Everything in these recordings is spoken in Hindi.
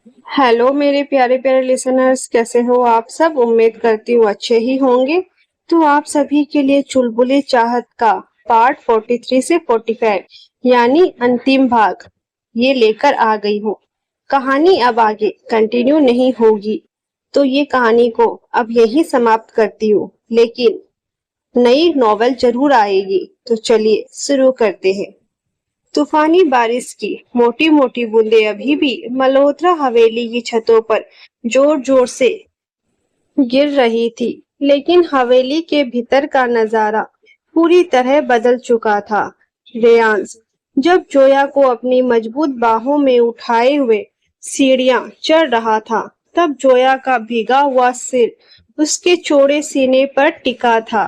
हेलो मेरे प्यारे प्यारे लिसनर्स, कैसे हो आप सब? उम्मीद करती हूँ अच्छे ही होंगे। तो आप सभी के लिए चुलबुली चाहत का पार्ट 43 से 45 यानी अंतिम भाग ये लेकर आ गई हूँ। कहानी अब आगे कंटिन्यू नहीं होगी, तो ये कहानी को अब यहीं समाप्त करती हूँ, लेकिन नई नॉवेल जरूर आएगी। तो चलिए शुरू करते हैं। तूफानी बारिश की मोटी मोटी बूंदें अभी भी मल्होत्रा हवेली की छतों पर जोर जोर से गिर रही थी, लेकिन हवेली के भीतर का नजारा पूरी तरह बदल चुका था। रेयांश जब जोया को अपनी मजबूत बाहों में उठाए हुए सीढ़ियां चढ़ रहा था, तब जोया का भीगा हुआ सिर उसके चौड़े सीने पर टिका था।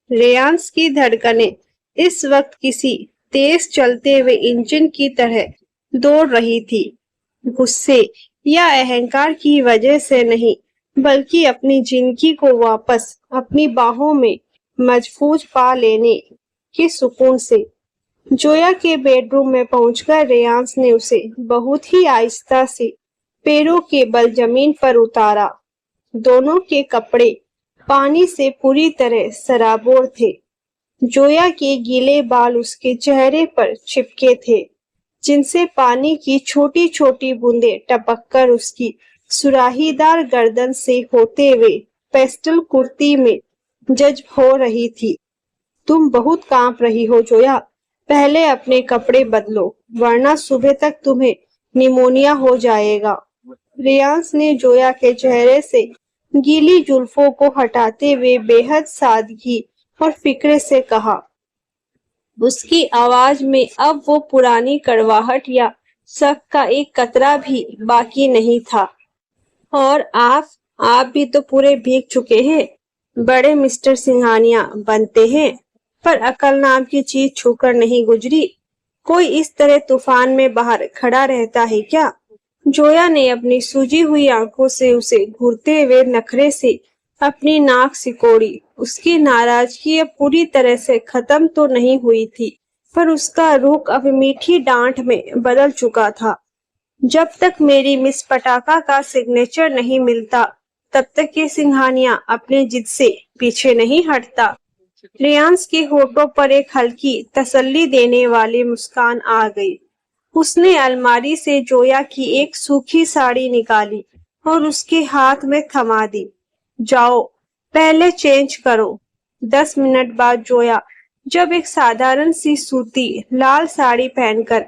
रेयांश की धड़कनें इस वक्त किसी तेज चलते हुए इंजन की तरह दौड़ रही थी, गुस्से या अहंकार की वजह से नहीं, बल्कि अपनी जिंदगी को वापस अपनी बाहों में महफूज पा लेने के सुकून से। जोया के बेडरूम में पहुंचकर रेयांश ने उसे बहुत ही आहिस्ता से पैरों के बल जमीन पर उतारा। दोनों के कपड़े पानी से पूरी तरह सराबोर थे। जोया के गीले बाल उसके चेहरे पर चिपके थे, जिनसे पानी की छोटी छोटी बूंदें टपककर उसकी सुराहीदार गर्दन से होते हुए पेस्टल कुर्ती में जज्ब हो रही थी। तुम बहुत कांप रही हो जोया, पहले अपने कपड़े बदलो, वरना सुबह तक तुम्हें निमोनिया हो जाएगा। रियांश ने जोया के चेहरे से गीली जुल्फों को हटाते हुए बेहद सादगी और फिक्र से कहा। उसकी आवाज में अब वो पुरानी कड़वाहट या शक का एक कतरा भी बाकी नहीं था। और आप भी तो पूरे भीग चुके हैं। बड़े मिस्टर सिंघानिया बनते हैं, पर अकल नाम की चीज छूकर नहीं गुजरी। कोई इस तरह तूफान में बाहर खड़ा रहता है क्या? जोया ने अपनी सूजी हुई आंखों से उसे घूरते हुए नखरे से अपनी नाक सिकोड़ी। उसकी नाराजगी अब पूरी तरह से खत्म तो नहीं हुई थी, पर उसका रुख अब मीठी डांट में बदल चुका था। जब तक मेरी मिस पटाखा का सिग्नेचर नहीं मिलता, तब तक ये सिंघानिया अपने जिद से पीछे नहीं हटता। रियांश के होठों पर एक हल्की तसल्ली देने वाली मुस्कान आ गई। उसने अलमारी से जोया की एक सूखी साड़ी निकाली और उसके हाथ में थमा दी। जाओ, पहले चेंज करो। 10 मिनट बाद जोया जब एक साधारण सी सूती लाल साड़ी पहनकर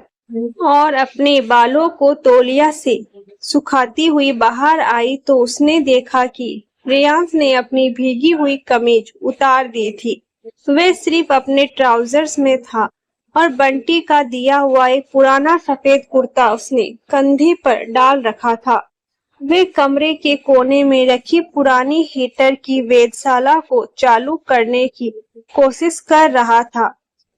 और अपने बालों को तौलिया से सुखाती हुई बाहर आई, तो उसने देखा कि रेयांश ने अपनी भीगी हुई कमीज उतार दी थी। वह सिर्फ अपने ट्राउजर्स में था और बंटी का दिया हुआ एक पुराना सफेद कुर्ता उसने कंधे पर डाल रखा था। वे कमरे के कोने में रखी पुरानी हीटर की वेधशाला को चालू करने की कोशिश कर रहा था।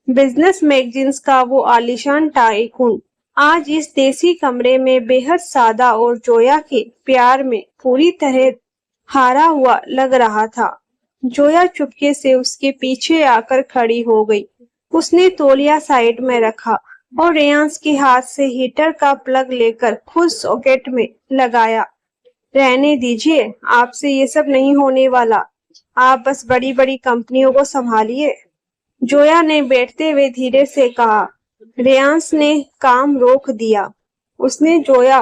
बिजनेस मैगजीन्स का वो आलीशान टाइकून आज इस देसी कमरे में बेहद सादा और जोया के प्यार में पूरी तरह हारा हुआ लग रहा था। जोया चुपके से उसके पीछे आकर खड़ी हो गई। उसने तौलिया साइड में रखा और रेयांश के हाथ से हीटर का प्लग लेकर खुद सॉकेट में लगाया। रहने दीजिए, आपसे ये सब नहीं होने वाला। आप बस बड़ी बड़ी कंपनियों को संभालिए, जोया ने बैठते हुए धीरे से कहा। रेयांश ने काम रोक दिया। उसने जोया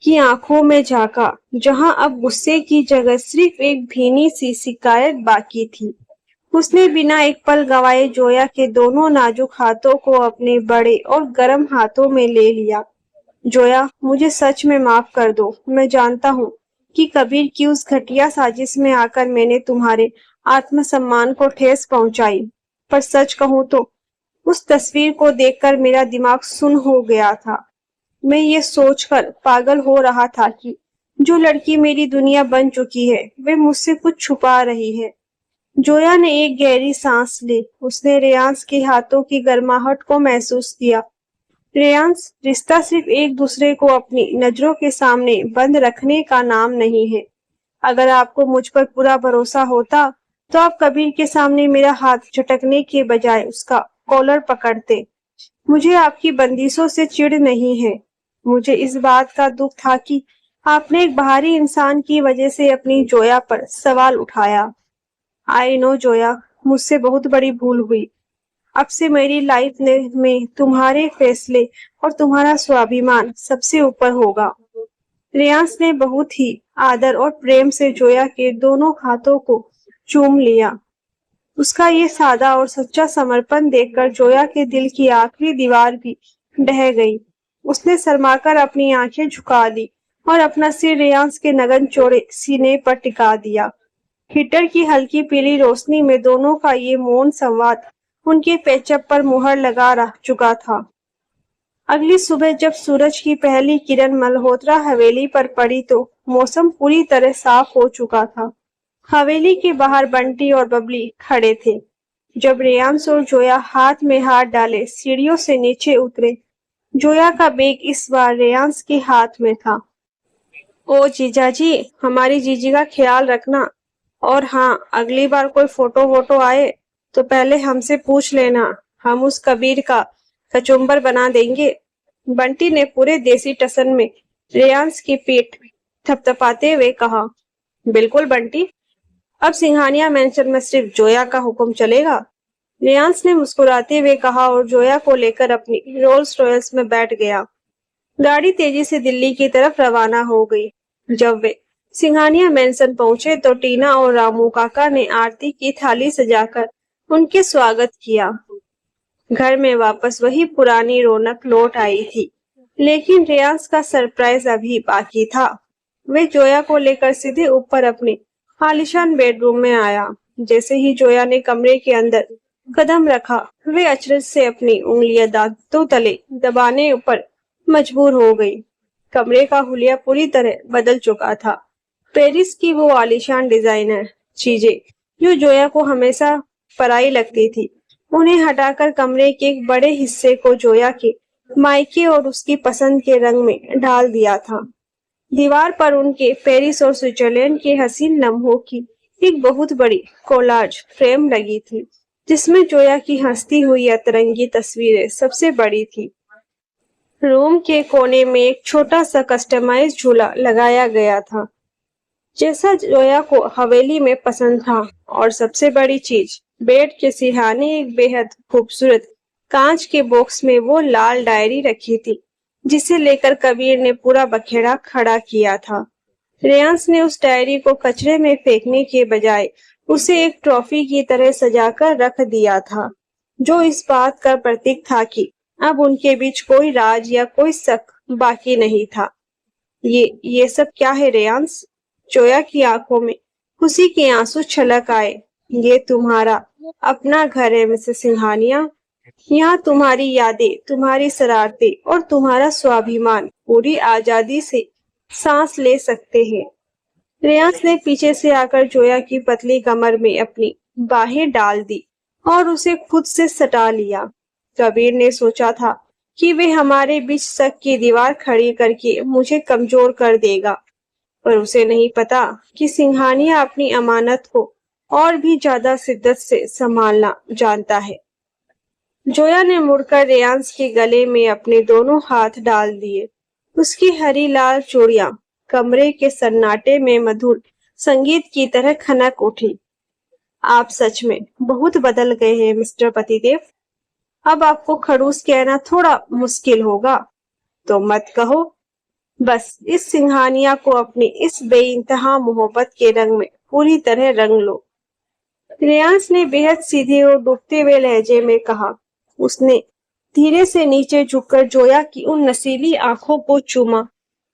की आंखों में झांका, जहां अब गुस्से की जगह सिर्फ एक भीनी सी शिकायत बाकी थी। उसने बिना एक पल गवाए जोया के दोनों नाजुक हाथों को अपने बड़े और गर्म हाथों में ले लिया। जोया, मुझे सच में माफ कर दो। मैं जानता हूँ कि कबीर की उस घटिया साजिश में आकर मैंने तुम्हारे आत्मसम्मान को ठेस पहुंचाई, पर सच कहूँ तो उस तस्वीर को देखकर मेरा दिमाग सुन्न हो गया था। मैं ये सोचकर पागल हो रहा था कि जो लड़की मेरी दुनिया बन चुकी है, वे मुझसे कुछ छुपा रही है। जोया ने एक गहरी सांस ली। उसने रेयांश के हाथों की गर्माहट को महसूस किया। रेयांश, रिश्ता सिर्फ एक दूसरे को अपनी नजरों के सामने बंद रखने का नाम नहीं है। अगर आपको मुझ पर पूरा भरोसा होता, तो आप कबीर के सामने मेरा हाथ झटकने के बजाय उसका कॉलर पकड़ते। मुझे आपकी बंदिशों से चिढ़ नहीं है। मुझे इस बात का दुख था कि आपने एक बाहरी इंसान की वजह से अपनी जोया पर सवाल उठाया। आई नो जोया, मुझसे बहुत बड़ी भूल हुई। अब से मेरी लाइफ में तुम्हारे फैसले और तुम्हारा स्वाभिमान सबसे ऊपर होगा। रियांस ने बहुत ही आदर और प्रेम से जोया के दोनों हाथों को चूम लिया। उसका ये सादा और सच्चा समर्पण देखकर जोया के दिल की आखिरी दीवार भी ढह गई। उसने शर्माकर अपनी आंखें झुका ली और अपना सिर रेयांस के नगन चौड़े सीने पर टिका दिया। हीटर की हल्की पीली रोशनी में दोनों का ये मौन संवाद उनके पेचअप पर मुहर लगा रह चुका था। अगली सुबह जब सूरज की पहली किरण मल्होत्रा हवेली पर पड़ी तो मौसम पूरी तरह साफ हो चुका था। हवेली के बाहर बंटी और बबली खड़े थे। जब रेयांश और जोया हाथ में हाथ डाले सीढ़ियों से नीचे उतरे, जोया का बैग इस बार रेयांश के हाथ में था। ओ जीजा जी, हमारी जीजी का ख्याल रखना। और हाँ, अगली बार कोई फोटो वोटो आए तो पहले हमसे पूछ लेना, हम उस कबीर का कचुम्बर बना देंगे। बंटी ने पूरे देसी टसन में रेयांश की पीठ थपथपाते हुए कहा। बिल्कुल बंटी, अब सिंघानिया मेंशन में सिर्फ जोया का हुक्म चलेगा। रेयांश ने मुस्कुराते हुए कहा और जोया को लेकर अपनी रोल्स रॉयल्स में बैठ गया। गाड़ी तेजी से दिल्ली की तरफ रवाना हो गई। जब वे सिंघानिया मेंशन पहुंचे तो टीना और रामू काका ने आरती की थाली सजाकर उनके स्वागत किया। घर में वापस वही पुरानी रौनक लौट आई थी, लेकिन रेयांश का सरप्राइज अभी बाकी था। वे जोया को लेकर सीधे ऊपर अपने आलीशान बेडरूम में आया। जैसे ही जोया ने कमरे के अंदर कदम रखा, वे अचरज से अपनी उंगलियां दांतों तले दबाने ऊपर मजबूर हो गई। कमरे का हुलिया पूरी तरह बदल चुका था। पेरिस की वो आलीशान डिजाइनर चीजें जो जोया को हमेशा पराई लगती थी, उन्हें हटाकर कमरे के एक बड़े हिस्से को जोया के मायके और उसकी पसंद के रंग में ढाल दिया था। दीवार पर उनके पेरिस और स्विट्जरलैंड के हसीन लम्हों की एक बहुत बड़ी कोलाज फ्रेम लगी थी, जिसमें जोया की हंसती हुई अतरंगी तस्वीरें सबसे बड़ी थी। रूम के कोने में एक छोटा सा कस्टमाइज झूला लगाया गया था, जैसा जोया को हवेली में पसंद था। और सबसे बड़ी चीज, बेड के सिरहाने एक बेहद खूबसूरत कांच के बॉक्स में वो लाल डायरी रखी थी, जिसे लेकर कबीर ने पूरा बखेड़ा खड़ा किया था। रेयांश ने उस डायरी को कचरे में फेंकने के बजाय उसे एक ट्रॉफी की तरह सजाकर रख दिया था, जो इस बात का प्रतीक था कि अब उनके बीच कोई राज या कोई शक बाकी नहीं था। ये सब क्या है रेयांश? जोया की आंखों में खुशी के आंसू छलक आए। ये तुम्हारा अपना घर है मिसेस सिंघानिया। यहाँ तुम्हारी यादें, तुम्हारी शरारतें और तुम्हारा स्वाभिमान पूरी आजादी से सांस ले सकते हैं। रेयांश ने पीछे से आकर जोया की पतली कमर में अपनी बाहें डाल दी और उसे खुद से सटा लिया। कबीर ने सोचा था कि वे हमारे बीच शक की दीवार खड़ी करके मुझे कमजोर कर देगा, पर उसे नहीं पता कि सिंघानिया अपनी अमानत को और भी ज्यादा शिद्दत से संभालना जानता है। जोया ने मुड़कर रेयांश के गले में अपने दोनों हाथ डाल दिए। उसकी हरी लाल चूड़ियां कमरे के सन्नाटे में मधुर संगीत की तरह खनक उठी। आप सच में बहुत बदल गए हैं मिस्टर पतिदेव। अब आपको खड़ूस कहना थोड़ा मुश्किल होगा, तो मत कहो। बस इस सिंघानिया को अपनी इस बेइंतहा मोहब्बत के रंग में पूरी तरह रंग लो। रेयांश ने बेहद सीधे और डूबते हुए लहजे में कहा। उसने धीरे से नीचे झुककर जोया की उन नसीली आंखों को चूमा,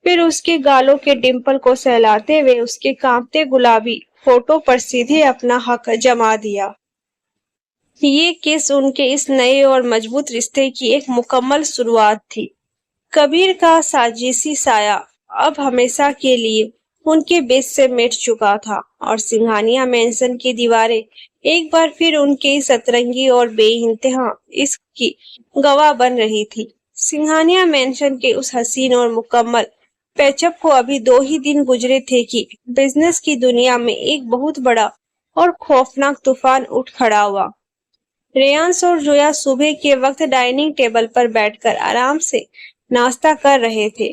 फिर उसके गालों के डिंपल को सहलाते हुए उसके कांपते गुलाबी होठों पर सीधे अपना हक जमा दिया। ये किस उनके इस नए और मजबूत रिश्ते की एक मुकम्मल शुरुआत थी। कबीर का साजिशी साया अब हमेशा के लिए उनके बीच से मिट चुका था और सिंघानिया मेंशन की दीवारें एक बार फिर उनके इस सतरंगी और बेइंतहा इश्क की गवाह बन रही थी। सिंघानिया मेंशन के उस हसीन और मुकम्मल पैचअप को अभी 2 ही दिन गुजरे थे कि बिजनेस की दुनिया में एक बहुत बड़ा और खौफनाक तूफान उठ खड़ा हुआ। रेयांश और जोया सुबह के वक्त डाइनिंग टेबल पर बैठकर आराम से नाश्ता कर रहे थे।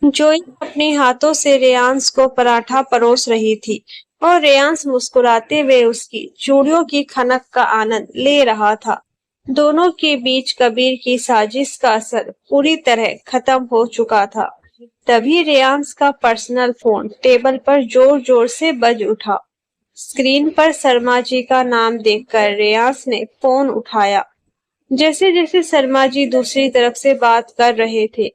जोया अपने हाथों से रेयांश को पराठा परोस रही थी और रेयांश मुस्कुराते हुए उसकी चूड़ियों की खनक का आनंद ले रहा था। दोनों के बीच कबीर की साजिश का असर पूरी तरह खत्म हो चुका था। तभी रेयांश का पर्सनल फोन टेबल पर जोर जोर से बज उठा। स्क्रीन पर शर्मा जी का नाम देखकर रेयांश ने फोन उठाया। जैसे जैसे शर्मा जी दूसरी तरफ से बात कर रहे थे,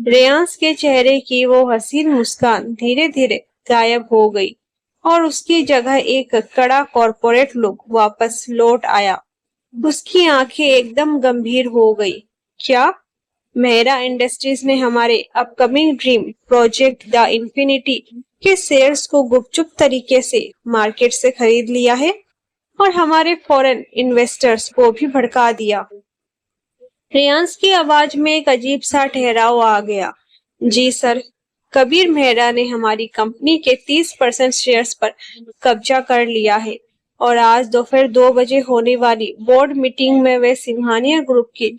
रेयांश के चेहरे की वो हसीन मुस्कान धीरे धीरे गायब हो गई और उसकी जगह एक कड़ा कॉर्पोरेट लुक वापस लौट आया। उसकी आंखें एकदम गंभीर हो गई। क्या मेहरा इंडस्ट्रीज ने हमारे upcoming dream project the infinity के शेयर्स को गुपचुप तरीके से मार्केट से खरीद लिया है और हमारे फॉरेन इन्वेस्टर्स को भी भड़का दिया? रेयांश की आवाज में एक अजीब सा ठहराव आ गया। जी सर, कबीर मेहरा ने हमारी कंपनी के 30% शेयर्स पर कब्जा कर लिया है और आज दोपहर 2 बजे होने वाली बोर्ड मीटिंग में वे सिंघानिया ग्रुप की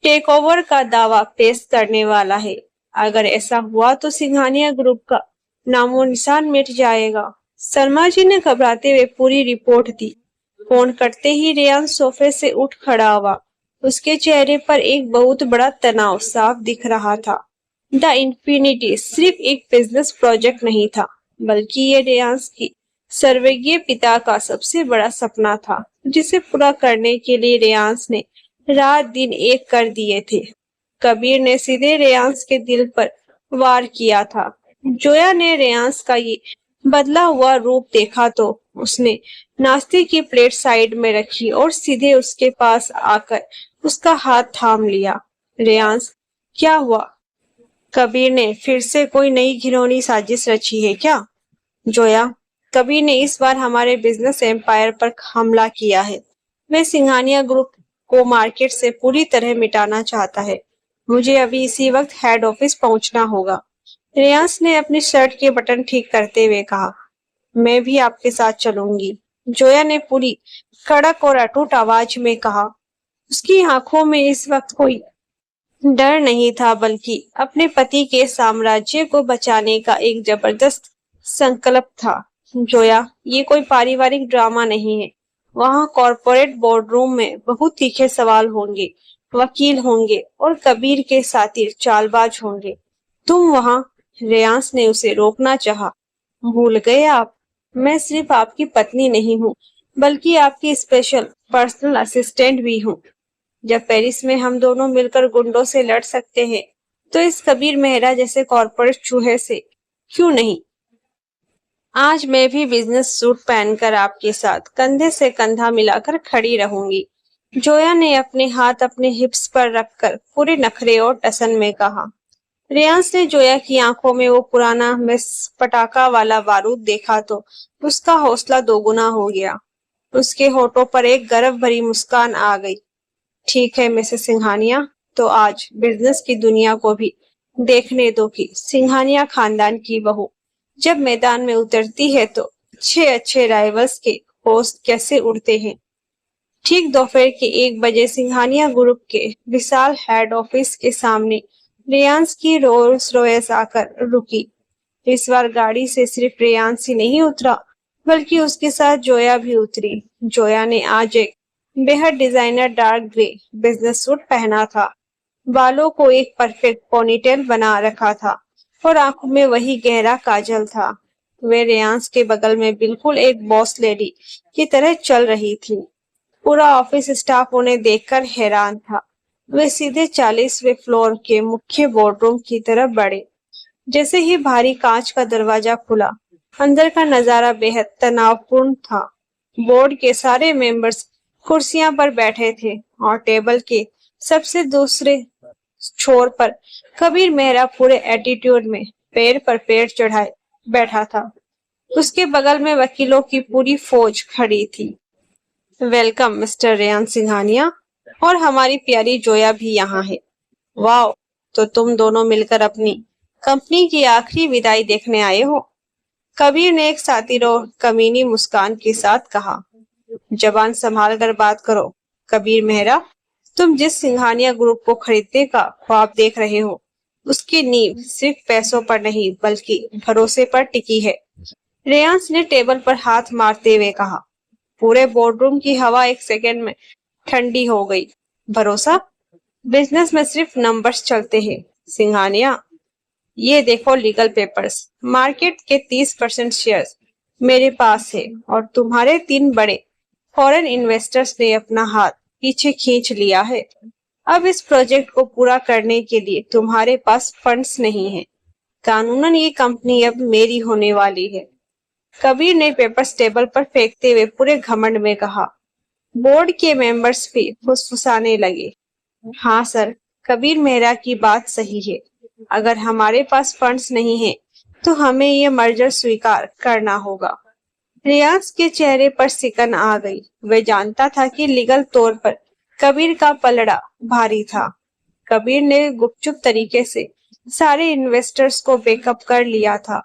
टेक ओवर का दावा पेश करने वाला है। अगर ऐसा हुआ तो सिंघानिया ग्रुप का नामो निशान मिट जाएगा। शर्मा जी ने घबराते हुए पूरी रिपोर्ट दी। फोन कटते ही रेयांश सोफे से उठ खड़ा हुआ। उसके चेहरे पर एक बहुत बड़ा तनाव साफ दिख रहा था। द इंफिनिटी सिर्फ एक बिजनेस प्रोजेक्ट नहीं था, बल्कि ये रेयांश की सर्वज्ञ पिता का सबसे बड़ा सपना था, जिसे पूरा करने के लिए रेयांश ने रात दिन एक कर दिए थे। कबीर ने सीधे रेयांश के दिल पर वार किया था। जोया ने रेयांश का ये बदला हुआ रूप देखा तो उसने नाश्ते की प्लेट साइड में रखी और सीधे उसके पास आकर उसका हाथ थाम लिया। रेयांश, क्या हुआ? कबीर ने फिर से कोई नई घिनौनी साजिश रची है क्या? जोया, कबीर ने इस बार हमारे बिजनेस एम्पायर पर हमला किया है। वह सिंघानिया ग्रुप को मार्केट से पूरी तरह मिटाना चाहता है। मुझे अभी इसी वक्त हेड ऑफिस पहुंचना होगा। रेयांश ने अपनी शर्ट के बटन ठीक करते हुए कहा। मैं भी आपके साथ चलूंगी, जोया ने पूरी कड़क और अटूट आवाज में कहा। उसकी आंखों में इस वक्त कोई डर नहीं था, बल्कि अपने पति के साम्राज्य को बचाने का एक जबरदस्त संकल्प था। जोया, ये कोई पारिवारिक ड्रामा नहीं है। वहाँ कॉर्पोरेट बोर्डरूम में बहुत तीखे सवाल होंगे, वकील होंगे और कबीर के साथी चालबाज होंगे। तुम वहाँ? रेयांश ने उसे रोकना चाहा। भूल गए आप? मैं सिर्फ आपकी पत्नी नहीं हूँ, बल्कि आपकी स्पेशल पर्सनल असिस्टेंट भी हूँ। जब पेरिस में हम दोनों मिलकर गुंडों से लड़ सकते हैं, तो इस कबीर मेहरा जैसे कॉर्पोरेट चूहे से क्यों नहीं? आज मैं भी बिजनेस सूट पहनकर आपके साथ कंधे से कंधा मिलाकर खड़ी रहूंगी। जोया ने अपने हाथ अपने हिप्स पर रखकर पूरे नखरे और टसन में कहा। रेयांश ने जोया की आंखों में वो पुराना मिस पटाखा वाला बारूद देखा तो उसका हौसला दोगुना हो गया। उसके होठों पर एक गर्व भरी मुस्कान आ गई। ठीक है मिसेस सिंघानिया, तो आज बिजनेस की दुनिया को भी देखने दो कि सिंघानिया खानदान की बहू जब मैदान में उतरती है तो अच्छे अच्छे राइवल्स के होस्ट कैसे उड़ते हैं। ठीक दोपहर के 1 बजे सिंघानिया ग्रुप के विशाल हेड ऑफिस के सामने रेयांश की रोल्स रॉयस आकर रुकी। इस बार गाड़ी से सिर्फ रेयांश ही नहीं उतरा, बल्कि उसके साथ जोया भी उतरी। जोया ने आज एक बेहद designer dark grey business suit पहना था। बालों को एक परफेक्ट पोनीटेल बना रखा था और आंखों में वही गहरा काजल था। वे रेयांश के बगल में बिल्कुल एक बॉस लेडी की तरह चल रही थी। पूरा ऑफिस स्टाफ उन्हें देखकर हैरान था। वे सीधे 40वें फ्लोर के मुख्य बोर्डरूम की तरफ बढ़े। जैसे ही भारी कांच का दरवाजा खुला, अंदर का नजारा बेहद तनावपूर्ण था। बोर्ड के सारे मेंबर्स कुर्सियां पर बैठे थे और टेबल के सबसे दूसरे छोर पर कबीर मेहरा पूरे एटीट्यूड में पैर पर पैर चढ़ाए बैठा था। उसके बगल में वकीलों की पूरी फौज खड़ी थी। वेलकम मिस्टर रेयान सिंघानिया, और हमारी प्यारी जोया भी यहाँ है। वाह, तो तुम दोनों मिलकर अपनी कंपनी की आखिरी विदाई देखने आए हो? कबीर ने एक सातिर और कमीनी मुस्कान के साथ कहा। जबान संभाल कर बात करो कबीर मेहरा, तुम जिस सिंघानिया ग्रुप को खरीदने का ख्वाब देख रहे हो, उसकी नींव सिर्फ पैसों पर नहीं बल्कि भरोसे पर टिकी है। रेयांश ने टेबल पर हाथ मारते हुए कहा। पूरे बोर्डरूम की हवा एक सेकंड में ठंडी हो गई। भरोसा? बिजनेस में सिर्फ नंबर्स चलते हैं सिंघानिया। ये देखो लीगल पेपर्स। मार्केट के 30% शेयर्स मेरे पास है और तुम्हारे 3 बड़े फॉरेन इन्वेस्टर्स ने अपना हाथ पीछे खींच लिया है। अब इस प्रोजेक्ट को पूरा करने के लिए तुम्हारे पास फंड्स नहीं है। कानूनन ये कंपनी अब मेरी होने वाली है। कबीर ने पेपर्स टेबल पर फेंकते हुए पूरे घमंड में कहा। बोर्ड के मेंबर्स भी फुसफुसाने लगे। हाँ सर, कबीर मेहरा की बात सही है। अगर हमारे पास फंड्स नहीं है तो हमें ये मर्जर स्वीकार करना होगा। रियाज के चेहरे पर सिकन आ गई। वह जानता था कि लीगल तौर पर कबीर का पलड़ा भारी था। कबीर ने गुपचुप तरीके से सारे इन्वेस्टर्स को बेकअप कर लिया था।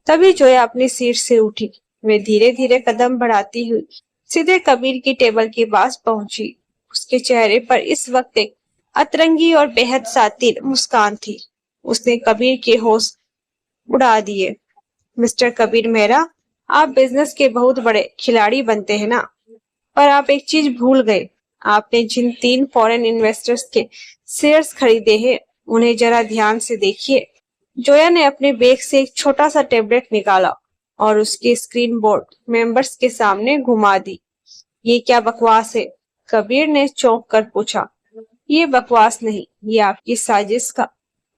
तभी जोया अपनी सीट से उठी। वे धीरे धीरे कदम बढ़ाती हुई सीधे कबीर की टेबल के पास पहुंची। उसके चेहरे पर इस वक्त एक अतरंगी और बेहद सातिर मुस्कान थी। उसने कबीर के होश उड़ा दिए। मिस्टर कबीर मेहरा, आप बिजनेस के बहुत बड़े खिलाड़ी बनते हैं ना, पर आप एक चीज भूल गए। आपने जिन 3 फॉरेन इन्वेस्टर्स के शेयर्स खरीदे हैं उन्हें जरा ध्यान से देखिए। जोया ने अपने बैग से एक छोटा सा टेबलेट निकाला और उसकी स्क्रीन बोर्ड मेंबर्स के सामने घुमा दी। ये क्या बकवास है? कबीर ने चौंक कर पूछा। ये बकवास नहीं, ये आपकी साजिश का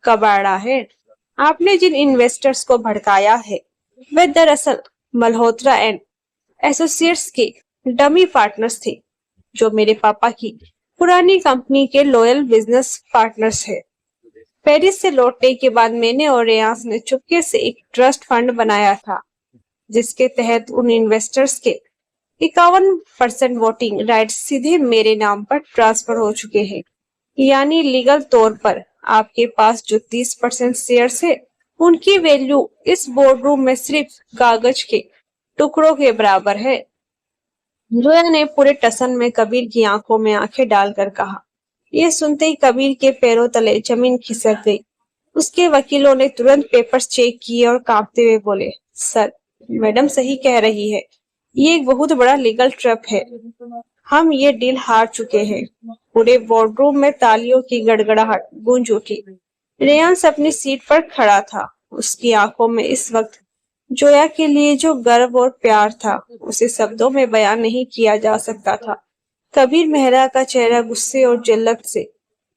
कबाड़ा है। आपने जिन इन्वेस्टर्स को भड़काया है वे दरअसल मल्होत्रा एंड एसोसिएट्स के डमी पार्टनर्स थे, जो मेरे पापा की पुरानी कंपनी के लॉयल बिजनेस पार्टनर्स है। पेरिस से लौटने के बाद मैंने और रेयांश ने चुपके से एक ट्रस्ट फंड बनाया था, जिसके तहत उन इन्वेस्टर्स के 51% वोटिंग राइट्स सीधे मेरे नाम पर ट्रांसफर हो चुके हैं। यानी लीगल तौर पर आपके पास जो 30% शेयर्स है उनकी वैल्यू इस बोर्डरूम में सिर्फ कागज के टुकड़ों के बराबर है। जोया ने पूरे टसन में कबीर की आंखों में आंखें डालकर कहा। यह सुनते ही कबीर के पैरों तले जमीन खिसक गई। उसके वकीलों ने तुरंत पेपर्स चेक किए और कांपते हुए बोले, सर, मैडम सही कह रही है। ये एक बहुत बड़ा लीगल ट्रैप है। हम ये डील हार चुके हैं। पूरे बोर्डरूम में तालियों की गड़गड़ाहट गूंज उठी। रेयांश अपनी सीट पर खड़ा था। उसकी आंखों में इस वक्त जोया के लिए जो गर्व और प्यार था उसे शब्दों में बयान नहीं किया जा सकता था। कबीर मेहरा का चेहरा गुस्से और जिल्लत से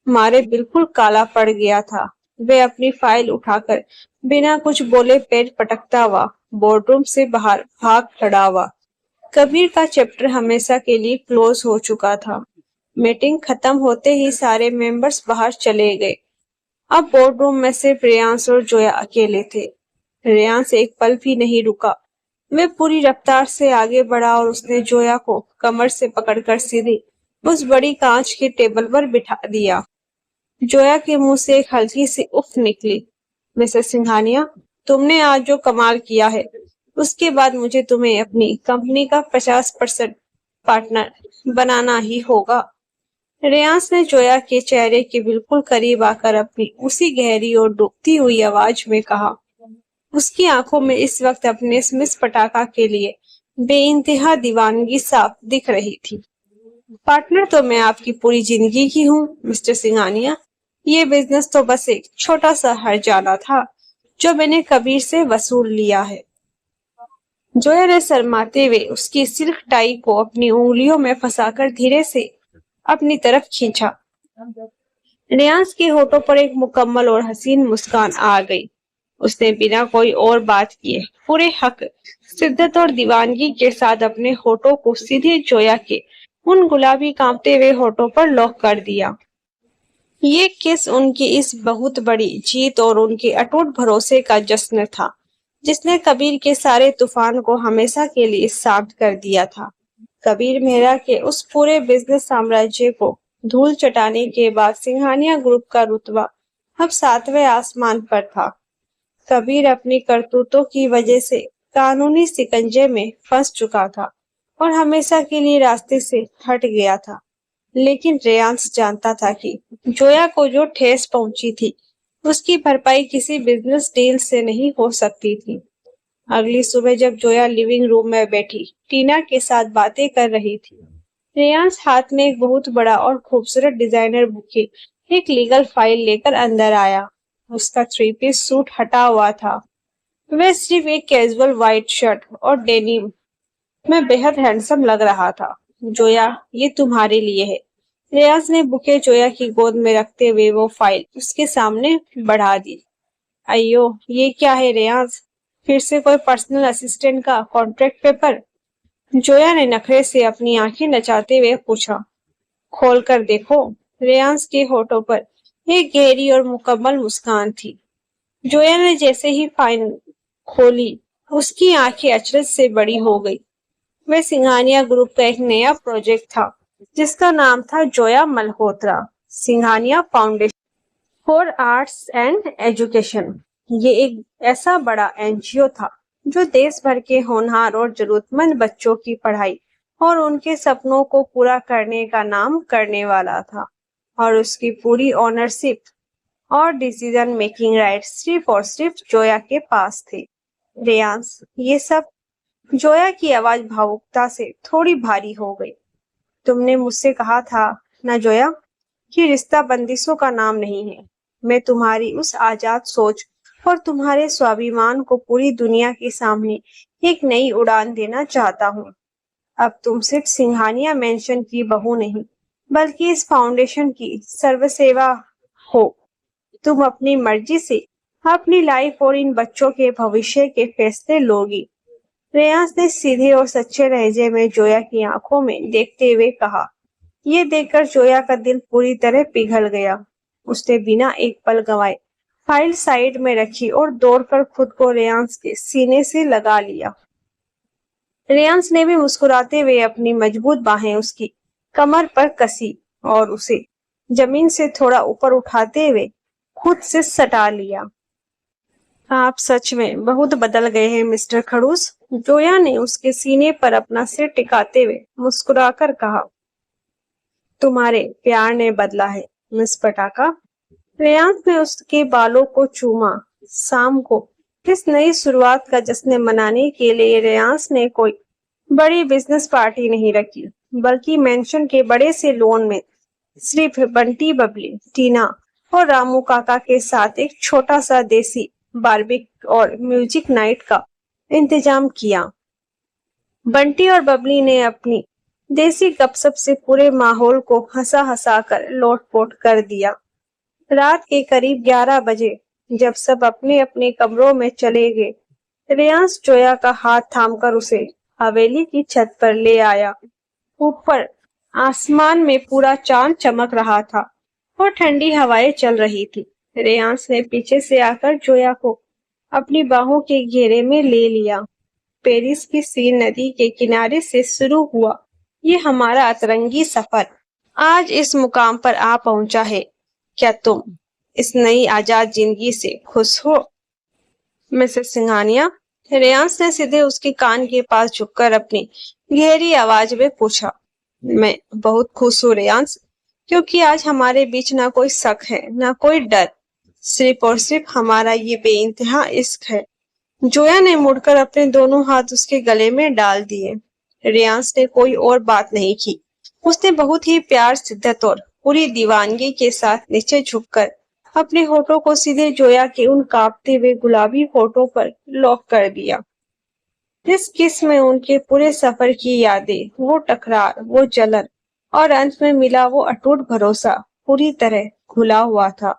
मारे बिल्कुल काला पड़ गया था। वे अपनी फाइल उठाकर बिना कुछ बोले पैर पटकता हुआ बोर्डरूम से बाहर भाग खड़ा हुआ। कबीर का चैप्टर हमेशा के लिए क्लोज हो चुका था। मीटिंग खत्म होते ही सारे मेंबर्स बाहर चले गए। अब बोर्डरूम में सिर्फ रेयांश और जोया अकेले थे। रेयांश एक पल भी नहीं रुका। वह पूरी रफ्तार से आगे बढ़ा और उसने जोया को कमर से पकड़कर सीधे उस बड़ी कांच की टेबल पर बिठा दिया। जोया के मुंह से एक हल्की सी उफ निकली। मिसेस सिंघानिया, तुमने आज जो कमाल किया है उसके बाद मुझे तुम्हें अपनी कंपनी का 50% पार्टनर बनाना ही होगा। रेयांश ने जोया के चेहरे के बिल्कुल करीब आकर अपनी उसी गहरी और डूबती हुई आवाज में कहा। उसकी आंखों में इस वक्त अपने स्मिथ पटाखा के लिए बेइंतहा दीवानगी साफ दिख रही थी। पार्टनर तो मैं आपकी पूरी जिंदगी की हूँ मिस्टर सिंघानिया। ये बिजनेस तो बस एक छोटा सा हर्जाना था जो मैंने कबीर से वसूल लिया है। जोया ने शर्माते हुए उसकी सिल्क टाई को अपनी उंगलियों में फंसाकर धीरे से अपनी तरफ खींचा। रेयांश के होठों पर एक मुकम्मल और हसीन मुस्कान आ गई। उसने बिना कोई और बात किए पूरे हक, शिद्दत और दीवानगी के साथ अपने होठों को सीधे जोया के उन गुलाबी कांपते हुए होठों पर लॉक कर दिया। ये किस उनकी इस बहुत बड़ी जीत और उनके अटूट भरोसे का जश्न था, जिसने कबीर के सारे तूफान को हमेशा के लिए शांत कर दिया था। कबीर मेहरा के उस पूरे बिजनेस साम्राज्य को धूल चटाने के बाद सिंघानिया ग्रुप का रुतबा अब 7वें आसमान पर था। कबीर अपनी करतूतों की वजह से कानूनी शिकंजे में फंस चुका था और हमेशा के लिए रास्ते से हट गया था। लेकिन रेयांश जानता था कि जोया को जो ठेस पहुंची थी उसकी भरपाई किसी बिजनेस डील से नहीं हो सकती थी। अगली सुबह जब जोया लिविंग रूम में बैठी टीना के साथ बातें कर रही थी, रेयांश हाथ में एक बहुत बड़ा और खूबसूरत डिजाइनर बुके एक लीगल फाइल लेकर अंदर आया। उसका थ्री पीस सूट हटा हुआ था। वह सिर्फ एक कैजुअल व्हाइट शर्ट और डेनिम में बेहद हैंडसम लग रहा था। जोया, ये तुम्हारे लिए है। रेयांश ने बुके जोया की गोद में रखते हुए वो फाइल उसके सामने बढ़ा दी। अयो, ये क्या है रेयांश? फिर से कोई पर्सनल असिस्टेंट का कॉन्ट्रैक्ट पेपर? जोया ने नखरे से अपनी आंखें नचाते हुए पूछा। खोल कर देखो। रेयांश के होठों पर एक गहरी और मुकम्मल मुस्कान थी। जोया ने जैसे ही फाइल खोली, उसकी आंखें अचरज से बड़ी हो गई। वह सिंघानिया ग्रुप का एक नया प्रोजेक्ट था, जिसका नाम था Zoya Malhotra Singhania foundation for arts and education. ये एक ऐसा बड़ा एनजीओ था जो देश भर के होनहार और जरूरतमंद बच्चों की पढ़ाई और उनके सपनों को पूरा करने का नाम करने वाला था। और उसकी पूरी ऑनरशिप और डिसीजन मेकिंग राइट सिर्फ और सिर्फ जोया के पास थे। रेयांश, ये सब? जोया की आवाज भावुकता से थोड़ी भारी हो गई। तुमने मुझसे कहा था ना जोया, कि रिश्ता बंदिशों का नाम नहीं है। मैं तुम्हारी उस आजाद सोच और तुम्हारे स्वाभिमान को पूरी दुनिया के सामने एक नई उड़ान देना चाहता हूँ। अब तुम सिर्फ सिंघानिया मेंशन की बहू नहीं, बल्कि इस फाउंडेशन की सर्वसेवा हो। तुम अपनी मर्जी से अपनी लाइफ और इन बच्चों के भविष्य के फैसले लोगी। रेयांश ने सीधे और सच्चे लहजे में जोया की आंखों में देखते हुए कहा। ये देखकर जोया का दिल पूरी तरह पिघल गया। उसने बिना एक पल गंवाए फाइल साइड में रखी और दौड़कर खुद को रेयांश के सीने से लगा लिया। रेयांश ने भी मुस्कुराते हुए अपनी मजबूत बाहें उसकी कमर पर कसी और उसे जमीन से थोड़ा ऊपर उठाते हुए खुद से सटा लिया। आप सच में बहुत बदल गए हैं मिस्टर खड़ूस। जोया ने उसके सीने पर अपना सिर टिकाते हुए मुस्कुराकर कहा। तुम्हारे प्यार ने बदला है मिस पटाखा। रेयांश ने उसके बालों को चूमा। शाम को इस नई शुरुआत का जश्न मनाने के लिए रेयांश ने कोई बड़ी बिजनेस पार्टी नहीं रखी, बल्कि मेंशन के बड़े से लॉन में सिर्फ बंटी, बबली, टीना और रामू काका के साथ एक छोटा सा देसी बारबेक और म्यूजिक नाइट का इंतजाम किया। बंटी और बबली ने अपनी देसी गपशप से पूरे माहौल को हंसा हंसा कर लोटपोट कर दिया। रात के करीब 11 बजे जब सब अपने अपने कमरों में चले गए, रेयांश जोया का हाथ थामकर उसे हवेली की छत पर ले आया। ऊपर आसमान में पूरा चांद चमक रहा था और ठंडी हवाएं चल रही थी। रेयांश ने पीछे से आकर जोया को अपनी बाहों के घेरे में ले लिया। पेरिस की सीन नदी के किनारे से शुरू हुआ ये हमारा अतरंगी सफर आज इस मुकाम पर आ पहुंचा है। क्या तुम इस नई आजाद जिंदगी से खुश हो मिसेस सिंघानिया? रेयांश ने सीधे उसके कान के पास झुककर अपनी गहरी आवाज में पूछा। मैं बहुत खुश हूँ रेयांश, क्योंकि आज हमारे बीच ना कोई शक है ना कोई डर, सिर्फ और सिर्फ हमारा ये बेइंतहा इश्क है। जोया ने मुड़कर अपने दोनों हाथ उसके गले में डाल दिए। रेयांश ने कोई और बात नहीं की। उसने बहुत ही प्यार, शिद्दत और पूरी दीवानगी के साथ नीचे झुककर अपने होठों को सीधे जोया के उन कांपते हुए गुलाबी होठों पर लॉक कर दिया। इस किस में उनके पूरे सफर की यादें, वो टकरार, वो जलन और अंत में मिला वो अटूट भरोसा पूरी तरह घुला हुआ था।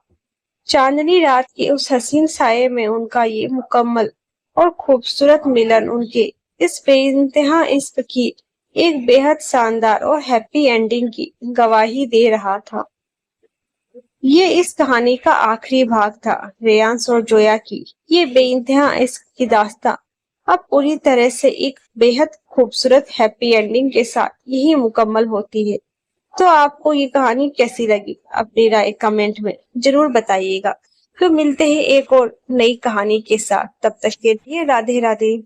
चांदनी रात के उस हसीन साये में उनका ये मुकम्मल और खूबसूरत मिलन उनके इस बेइंतहा इश्क की एक बेहद शानदार और हैप्पी एंडिंग की गवाही दे रहा था। ये इस कहानी का आखिरी भाग था। रेयांश और जोया की ये बेइंतहा इश्क की दास्तां अब पूरी तरह से एक बेहद खूबसूरत हैप्पी एंडिंग के साथ यही मुकम्मल होती है। तो आपको ये कहानी कैसी लगी? अपनी राय कमेंट में जरूर बताइएगा। तो मिलते हैं एक और नई कहानी के साथ। तब तक के लिए राधे राधे।